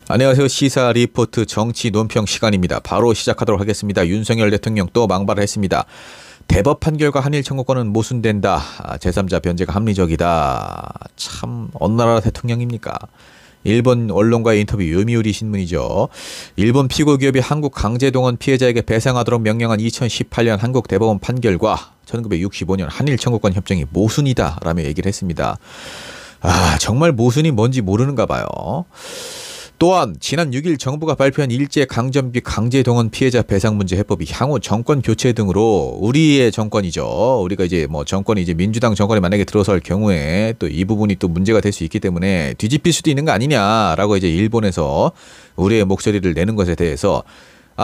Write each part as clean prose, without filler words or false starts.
안녕하세요. 시사 리포트 정치 논평 시간입니다. 바로 시작하도록 하겠습니다. 윤석열 대통령 또 망발을 했습니다. 대법 판결과 한일 청구권은 모순된다. 제3자 변제가 합리적이다. 참 어느 나라 대통령입니까? 일본 언론과의 인터뷰 요미우리 신문이죠. 일본 피고 기업이 한국 강제동원 피해자에게 배상하도록 명령한 2018년 한국 대법원 판결과 1965년 한일 청구권 협정이 모순이다 라며 얘기를 했습니다. 정말 모순이 뭔지 모르는가 봐요. 또한 지난 6일 정부가 발표한 일제강점기 강제동원 피해자 배상문제 해법이 향후 정권 교체 등으로 우리의 정권이죠. 우리가 이제 정권이 이제 민주당 정권이 만약에 들어설 경우에 또 이 부분이 또 문제가 될 수 있기 때문에 뒤집힐 수도 있는 거 아니냐라고 이제 일본에서 우리의 목소리를 내는 것에 대해서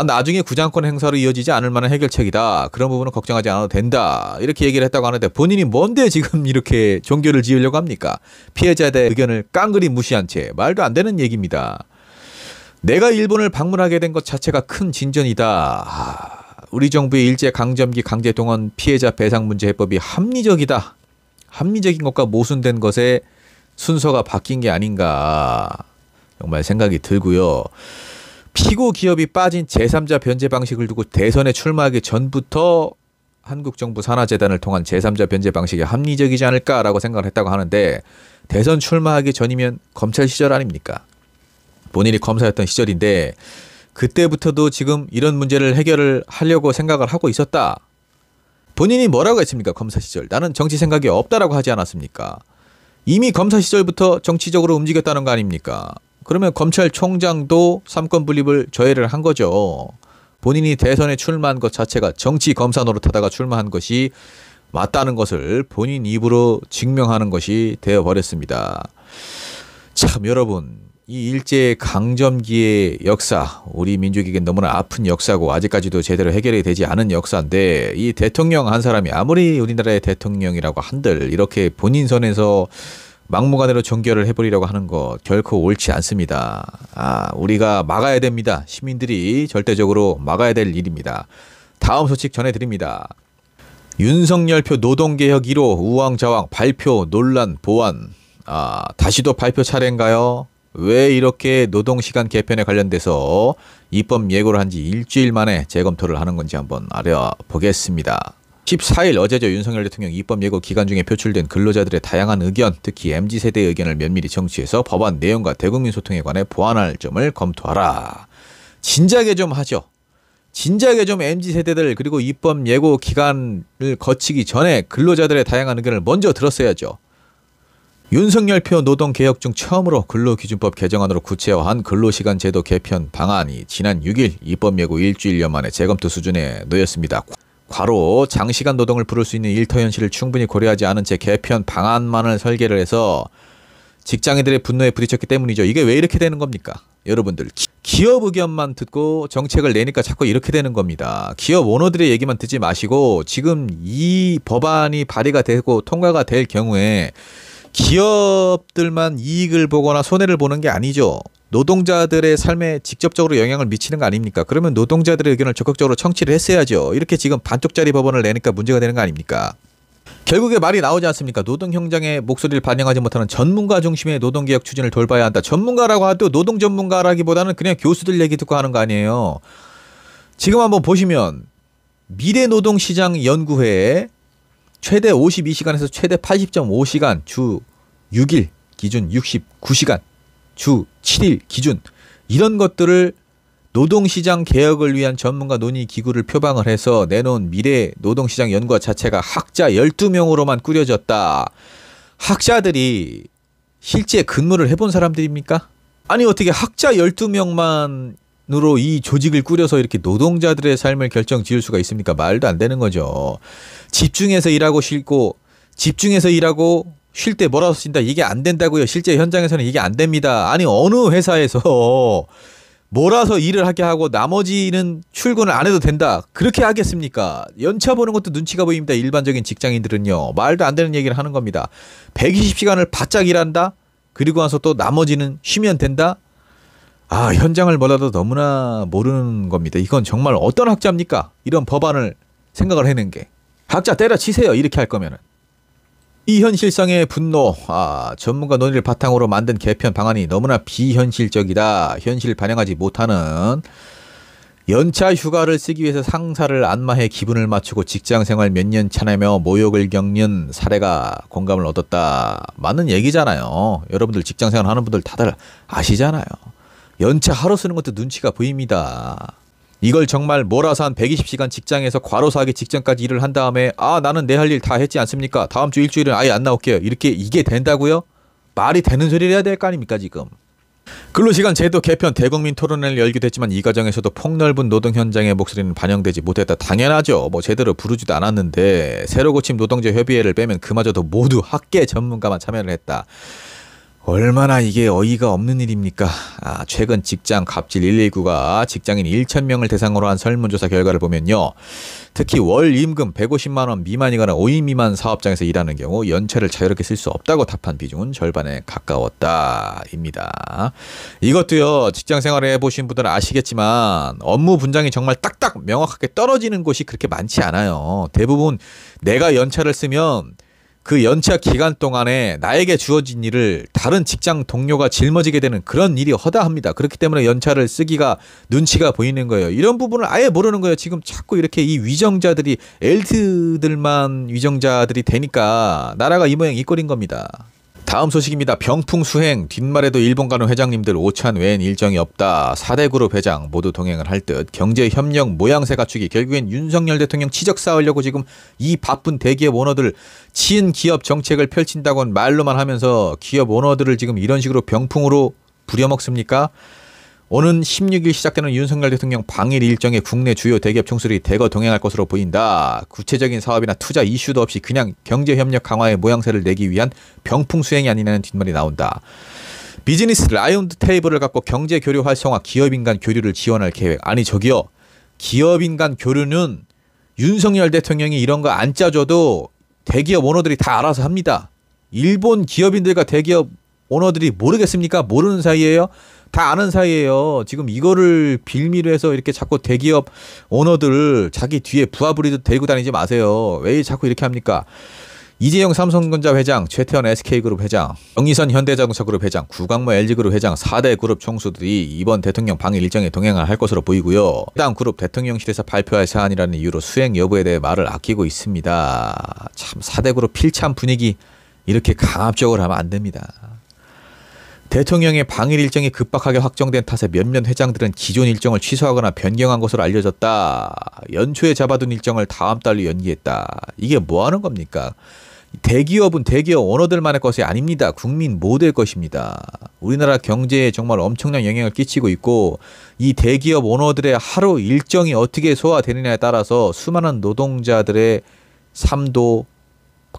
나중에 구장권 행사로 이어지지 않을 만한 해결책이다. 그런 부분은 걱정하지 않아도 된다. 이렇게 얘기를 했다고 하는데 본인이 뭔데 지금 이렇게 종교를 지으려고 합니까? 피해자에 대한 의견을 깡그리 무시한 채 말도 안 되는 얘기입니다. 내가 일본을 방문하게 된 것 자체가 큰 진전이다. 우리 정부의 일제강점기 강제동원 피해자 배상 문제 해법이 합리적이다. 합리적인 것과 모순된 것에 순서가 바뀐 게 아닌가 정말 생각이 들고요. 피고 기업이 빠진 제3자 변제 방식을 두고 대선에 출마하기 전부터 한국 정부 산하재단을 통한 제3자 변제 방식이 합리적이지 않을까라고 생각을 했다고 하는데 대선 출마하기 전이면 검찰 시절 아닙니까? 본인이 검사였던 시절인데 그때부터도 지금 이런 문제를 해결을 하려고 생각을 하고 있었다. 본인이 뭐라고 했습니까? 검사 시절. 나는 정치 생각이 없다라고 하지 않았습니까? 이미 검사 시절부터 정치적으로 움직였다는 거 아닙니까? 그러면 검찰총장도 삼권 분립을 저해를 한 거죠. 본인이 대선에 출마한 것 자체가 정치 검사 노릇하다가 출마한 것이 맞다는 것을 본인 입으로 증명하는 것이 되어버렸습니다. 참 여러분, 이 일제강점기의 역사, 우리 민족에겐 너무나 아픈 역사고 아직까지도 제대로 해결이 되지 않은 역사인데 이 대통령 한 사람이 아무리 우리나라의 대통령이라고 한들 이렇게 본인 선에서 막무가내로 종결을 해버리려고 하는 거 결코 옳지 않습니다. 우리가 막아야 됩니다. 시민들이 절대적으로 막아야 될 일입니다. 다음 소식 전해드립니다. 윤석열표 노동개혁 1호 우왕좌왕 발표 논란 보완. 다시도 발표 차례인가요? 왜 이렇게 노동시간 개편에 관련돼서 입법 예고를 한 지 일주일 만에 재검토를 하는 건지 한번 알아보겠습니다. 14일 어제죠. 윤석열 대통령 입법 예고 기간 중에 표출된 근로자들의 다양한 의견, 특히 MZ세대의 의견을 면밀히 청취해서 법안 내용과 대국민 소통에 관해 보완할 점을 검토하라. 진작에 좀 하죠. 진작에 좀 MZ세대들 그리고 입법 예고 기간을 거치기 전에 근로자들의 다양한 의견을 먼저 들었어야죠. 윤석열표 노동개혁 중 처음으로 근로기준법 개정안으로 구체화한 근로시간 제도 개편 방안이 지난 6일 입법 예고 일주일여 만에 재검토 수준에 놓였습니다. 과로 장시간 노동을 부를 수 있는 일터 현실을 충분히 고려하지 않은 채 개편 방안만을 설계를 해서 직장인들의 분노에 부딪혔기 때문이죠. 이게 왜 이렇게 되는 겁니까? 여러분들 기업 의견만 듣고 정책을 내니까 자꾸 이렇게 되는 겁니다. 기업 오너들의 얘기만 듣지 마시고 지금 이 법안이 발의가 되고 통과가 될 경우에 기업들만 이익을 보거나 손해를 보는 게 아니죠. 노동자들의 삶에 직접적으로 영향을 미치는 거 아닙니까? 그러면 노동자들의 의견을 적극적으로 청취를 했어야죠. 이렇게 지금 반쪽짜리 법안을 내니까 문제가 되는 거 아닙니까? 결국에 말이 나오지 않습니까? 노동형장의 목소리를 반영하지 못하는 전문가 중심의 노동개혁 추진을 돌봐야 한다. 전문가라고 해도 노동 전문가라기보다는 그냥 교수들 얘기 듣고 하는 거 아니에요. 지금 한번 보시면 미래노동시장연구회에 최대 52시간에서 최대 80.5시간 주 6일 기준 69시간 주 7일 기준 이런 것들을 노동시장 개혁을 위한 전문가 논의 기구를 표방을 해서 내놓은 미래 노동시장 연구화 자체가 학자 12명으로만 꾸려졌다. 학자들이 실제 근무를 해본 사람들입니까? 아니 어떻게 학자 12명만으로 이 조직을 꾸려서 이렇게 노동자들의 삶을 결정 지을 수가 있습니까? 말도 안 되는 거죠. 집중해서 일하고 쉬고 집중해서 일하고 쉴 때 몰아서 쉰다. 이게 안 된다고요. 실제 현장에서는 이게 안 됩니다. 아니 어느 회사에서 몰아서 일을 하게 하고 나머지는 출근을 안 해도 된다. 그렇게 하겠습니까? 연차 보는 것도 눈치가 보입니다. 일반적인 직장인들은요. 말도 안 되는 얘기를 하는 겁니다. 120시간을 바짝 일한다? 그리고 와서 또 나머지는 쉬면 된다? 현장을 몰라도 너무나 모르는 겁니다. 이건 정말 어떤 학자입니까? 이런 법안을 생각을 해낸 게. 학자 때려치세요. 이렇게 할 거면은. 이 현실성의 분노, 전문가 논의를 바탕으로 만든 개편 방안이 너무나 비현실적이다. 현실을 반영하지 못하는 연차 휴가를 쓰기 위해서 상사를 안마해 기분을 맞추고 직장생활 몇 년 차내며 모욕을 겪는 사례가 공감을 얻었다. 맞는 얘기잖아요. 여러분들 직장생활 하는 분들 다들 아시잖아요. 연차 하루 쓰는 것도 눈치가 보입니다. 이걸 정말 몰아서 한 120시간 직장에서 과로사하기 직전까지 일을 한 다음에 나는 내 할 일 다 했지 않습니까? 다음 주 일주일은 아예 안 나올게요. 이게 된다고요? 말이 되는 소리를 해야 될 거 아닙니까 지금? 근로시간 제도 개편 대국민 토론회를 열기도 했지만 이 과정에서도 폭넓은 노동 현장의 목소리는 반영되지 못했다. 당연하죠. 제대로 부르지도 않았는데 새로 고침 노동자 협의회를 빼면 그마저도 모두 학계 전문가만 참여를 했다. 얼마나 이게 어이가 없는 일입니까? 최근 직장 갑질 119가 직장인 1,000명을 대상으로 한 설문조사 결과를 보면요. 특히 월 임금 150만 원 미만이거나 5인 미만 사업장에서 일하는 경우 연차를 자유롭게 쓸 수 없다고 답한 비중은 절반에 가까웠다입니다. 이것도요. 직장 생활을 해보신 분들은 아시겠지만 업무 분장이 정말 딱딱 명확하게 떨어지는 곳이 그렇게 많지 않아요. 대부분 내가 연차를 쓰면 그 연차 기간 동안에 나에게 주어진 일을 다른 직장 동료가 짊어지게 되는 그런 일이 허다합니다. 그렇기 때문에 연차를 쓰기가 눈치가 보이는 거예요. 이런 부분을 아예 모르는 거예요. 지금 자꾸 이렇게 이 위정자들이 엘트들만 위정자들이 되니까 나라가 이 모양 이 꼴인 겁니다. 다음 소식입니다. 병풍 수행 뒷말에도 일본 가는 회장님들 오찬 외엔 일정이 없다. 4대 그룹 회장 모두 동행을 할 듯 경제협력 모양새 갖추기 결국엔 윤석열 대통령 치적 쌓으려고 지금 이 바쁜 대기업 오너들 치은 기업 정책을 펼친다고는 말로만 하면서 기업 오너들을 지금 이런 식으로 병풍으로 부려먹습니까? 오는 16일 시작되는 윤석열 대통령 방일 일정에 국내 주요 대기업 총수들이 대거 동행할 것으로 보인다. 구체적인 사업이나 투자 이슈도 없이 그냥 경제협력 강화의 모양새를 내기 위한 병풍 수행이 아니냐는 뒷말이 나온다. 비즈니스 라운드 테이블을 갖고 경제 교류 활성화, 기업인 간 교류를 지원할 계획. 아니 저기요. 기업인 간 교류는 윤석열 대통령이 이런 거 안 짜줘도 대기업 오너들이 다 알아서 합니다. 일본 기업인들과 대기업 오너들이 모르겠습니까? 모르는 사이예요? 다 아는 사이예요. 지금 이거를 빌미로 해서 이렇게 자꾸 대기업 오너들 자기 뒤에 부하부리도 데리고 다니지 마세요. 왜 자꾸 이렇게 합니까? 이재용 삼성전자 회장, 최태원 SK그룹 회장, 정의선 현대자동차그룹 회장, 구광모 LG그룹 회장 4대 그룹 총수들이 이번 대통령 방일 일정에 동행을 할 것으로 보이고요. 해당 그룹 대통령실에서 발표할 사안이라는 이유로 수행 여부에 대해 말을 아끼고 있습니다. 참 4대 그룹 필참 분위기 이렇게 강압적으로 하면 안 됩니다. 대통령의 방일 일정이 급박하게 확정된 탓에 몇몇 회장들은 기존 일정을 취소하거나 변경한 것으로 알려졌다. 연초에 잡아둔 일정을 다음 달로 연기했다. 이게 뭐 하는 겁니까? 대기업은 대기업 오너들만의 것이 아닙니다. 국민 모두의 것입니다. 우리나라 경제에 정말 엄청난 영향을 끼치고 있고 이 대기업 오너들의 하루 일정이 어떻게 소화되느냐에 따라서 수많은 노동자들의 삶도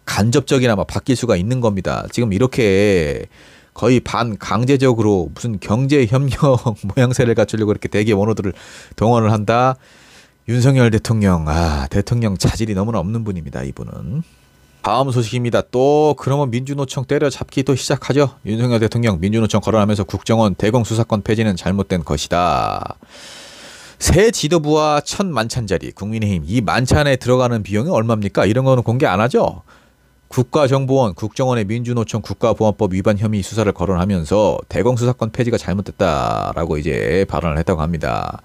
간접적이나마 바뀔 수가 있는 겁니다. 지금 이렇게 거의 반강제적으로 무슨 경제협력 모양새를 갖추려고 이렇게 대기업 오너들을 동원을 한다. 윤석열 대통령, 대통령 자질이 너무나 없는 분입니다. 이분은. 다음 소식입니다. 또 그러면 민주노총 때려잡기 또 시작하죠. 윤석열 대통령 민주노총 거론하면서 국정원 대공수사권 폐지는 잘못된 것이다. 새 지도부와 첫 만찬자리 국민의힘 이 만찬에 들어가는 비용이 얼마입니까? 이런 거는 공개 안 하죠. 국가정보원, 국정원의 민주노총 국가보안법 위반 혐의 수사를 거론하면서 대공수사권 폐지가 잘못됐다라고 이제 발언을 했다고 합니다.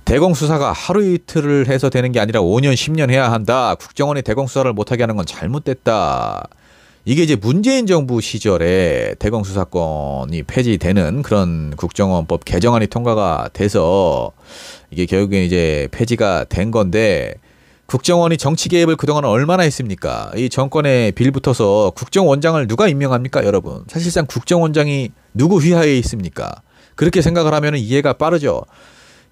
대공수사가 하루 이틀을 해서 되는 게 아니라 5년, 10년 해야 한다. 국정원이 대공수사를 못하게 하는 건 잘못됐다. 이게 이제 문재인 정부 시절에 대공수사권이 폐지되는 그런 국정원법 개정안이 통과가 돼서 이게 결국엔 이제 폐지가 된 건데 국정원이 정치 개입을 그동안 얼마나 했습니까? 이 정권에 빌붙어서 국정원장을 누가 임명합니까, 여러분? 사실상 국정원장이 누구 휘하에 있습니까? 그렇게 생각을 하면 이해가 빠르죠.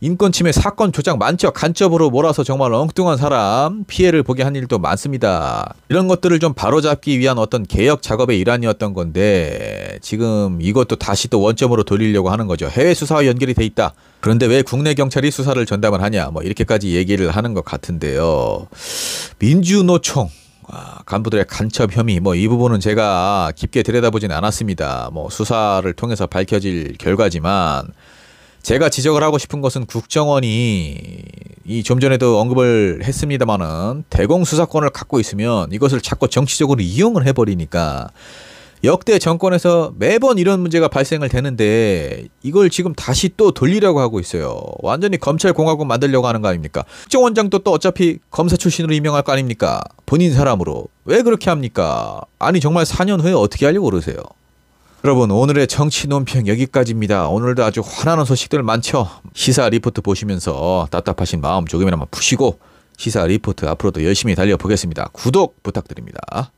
인권 침해 사건 조작 많죠. 간접으로 몰아서 정말 엉뚱한 사람 피해를 보게 한 일도 많습니다. 이런 것들을 좀 바로잡기 위한 어떤 개혁 작업의 일환이었던 건데 지금 이것도 다시 또 원점으로 돌리려고 하는 거죠. 해외 수사와 연결이 돼 있다. 그런데 왜 국내 경찰이 수사를 전담을 하냐 뭐 이렇게까지 얘기를 하는 것 같은데요. 민주노총 간부들의 간첩 혐의 뭐 이 부분은 제가 깊게 들여다보진 않았습니다. 뭐 수사를 통해서 밝혀질 결과지만 제가 지적을 하고 싶은 것은 국정원이 이 좀 전에도 언급을 했습니다마는 대공수사권을 갖고 있으면 이것을 자꾸 정치적으로 이용을 해버리니까 역대 정권에서 매번 이런 문제가 발생을 되는데 이걸 지금 다시 또 돌리려고 하고 있어요. 완전히 검찰공화국 만들려고 하는 거 아닙니까? 국정원장도 또 어차피 검사 출신으로 임명할 거 아닙니까? 본인 사람으로. 왜 그렇게 합니까? 아니 정말 4년 후에 어떻게 하려고 그러세요? 여러분 오늘의 정치 논평 여기까지입니다. 오늘도 아주 화나는 소식들 많죠. 시사 리포트 보시면서 답답하신 마음 조금이나마 푸시고 시사 리포트 앞으로도 열심히 달려보겠습니다. 구독 부탁드립니다.